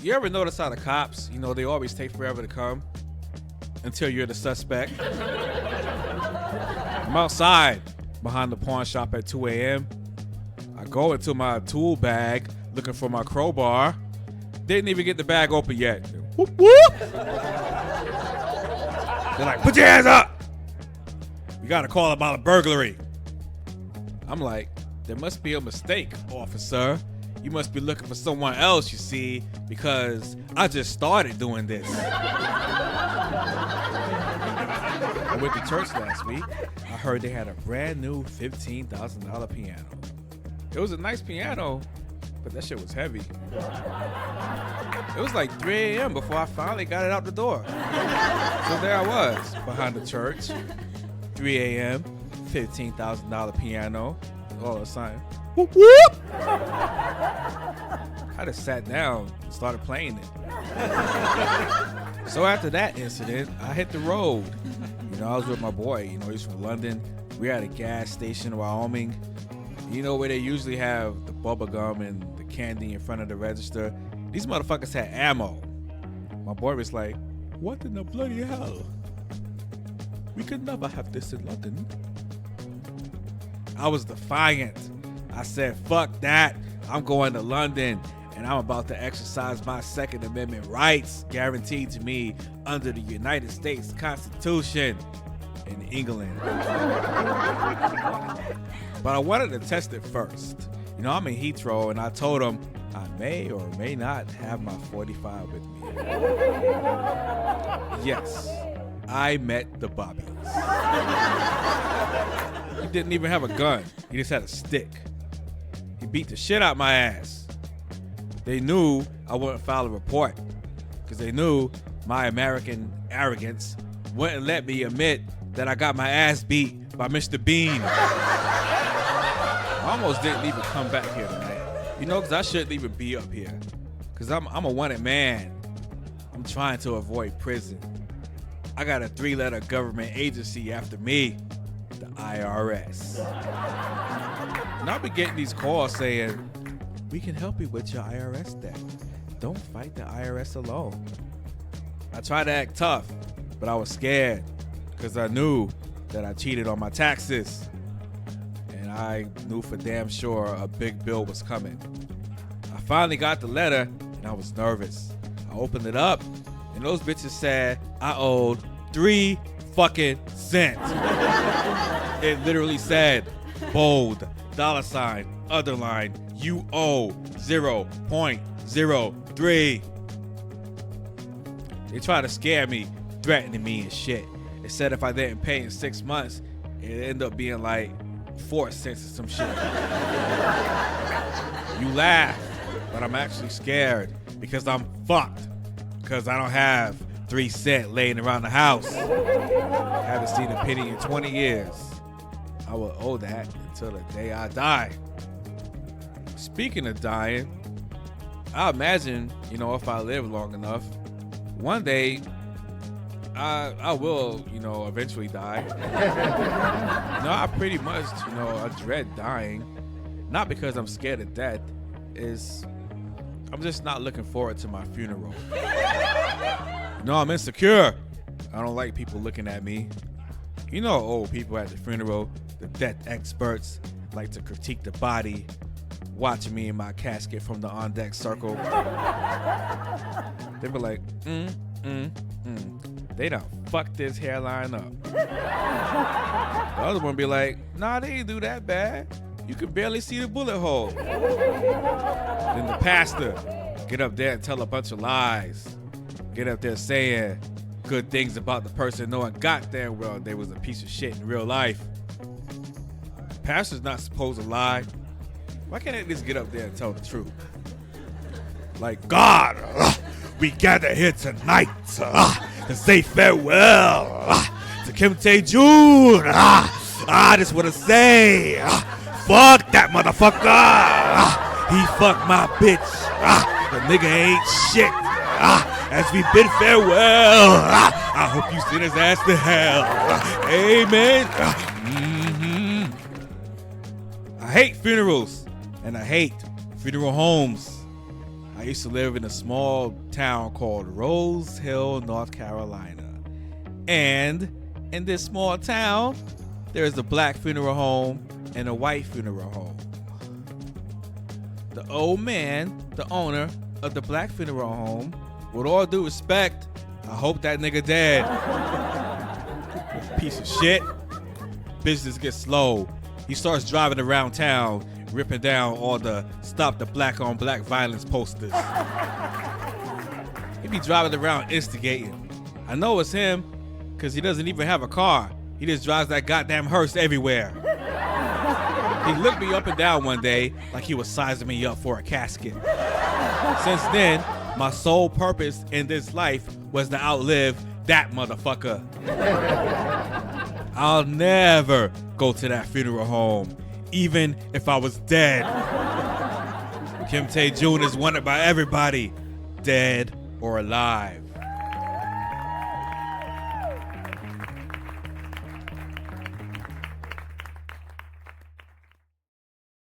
You ever notice how the cops, they always take forever to come until you're the suspect? I'm outside behind the pawn shop at 2 a.m. I go into my tool bag looking for my crowbar. Didn't even get the bag open yet. Whoop, whoop. They're like, put your hands up. You got to call about a burglary. I'm like, there must be a mistake, officer. You must be looking for someone else, you see, because I just started doing this. I went to church last week. I heard they had a brand new $15,000 piano. It was a nice piano, but that shit was heavy. It was like 3 a.m. before I finally got it out the door. So there I was, behind the church, 3 a.m., $15,000 piano, all of a sudden, whoop, whoop. I just sat down and started playing it. So after that incident, I hit the road. I was with my boy, he's from London. We're at a gas station in Wyoming. Where they usually have the bubble gum and the candy in front of the register. These motherfuckers had ammo. My boy was like, what in the bloody hell? We could never have this in London. I was defiant. I said, fuck that. I'm going to London and I'm about to exercise my Second Amendment rights guaranteed to me under the United States Constitution in England. But I wanted to test it first. I'm in Heathrow and I told him I may or may not have my 45 with me. Yes, I met the Bobbies. He didn't even have a gun. He just had a stick. He beat the shit out my ass. They knew I wouldn't file a report because they knew my American arrogance wouldn't let me admit that I got my ass beat by Mr. Bean. I almost didn't even come back here tonight. Because I shouldn't even be up here. Because I'm a wanted man. I'm trying to avoid prison. I got a 3-letter government agency after me, the IRS. And I'll be getting these calls saying, we can help you with your IRS debt. Don't fight the IRS alone. I tried to act tough, but I was scared because I knew that I cheated on my taxes. And I knew for damn sure a big bill was coming. I finally got the letter and I was nervous. I opened it up and those bitches said I owed 3 fucking cents. It literally said, bold, $, underline, you owe 0.03. They tried to scare me, threatening me and shit. They said if I didn't pay in 6 months, it'd end up being like 4 cents or some shit. You laugh, but I'm actually scared because I'm fucked. Because I don't have 3 cents laying around the house. I haven't seen a penny in 20 years. I will owe that until the day I die. Speaking of dying, I imagine, if I live long enough, one day I will, eventually die. I pretty much, I dread dying. Not because I'm scared of death. I'm just not looking forward to my funeral. I'm insecure. I don't like people looking at me. Old people at the funeral, the death experts, like to critique the body, watching me in my casket from the on-deck circle. They were like, They done fucked this hairline up. The other one be like, nah, they didn't do that bad. You can barely see the bullet hole. Then the pastor get up there and tell a bunch of lies. Get up there saying good things about the person knowing goddamn well they was a piece of shit in real life. Pastor's not supposed to lie. Why can't they just get up there and tell the truth? Like, God, we gather here tonight to say farewell to KimTaeJun. I just want to say, fuck that motherfucker. He fucked my bitch. The nigga ain't shit. As we bid farewell, I hope you send his ass to hell. Amen. I hate funerals and I hate funeral homes. I I used to live in a small town called Rose Hill, North Carolina. And in this small town, there's a black funeral home and a white funeral home. The old man, the owner of the black funeral home, with all due respect, I hope that nigga dead. Piece of shit. Business gets slow. He starts driving around town, ripping down all the stop the black on black violence posters. He be driving around instigating. I know it's him, cause he doesn't even have a car. He just drives that goddamn hearse everywhere. He looked me up and down one day like he was sizing me up for a casket. Since then, my sole purpose in this life was to outlive that motherfucker. I'll never go to that funeral home, even if I was dead. KimTaeJun is wanted by everybody, dead or alive.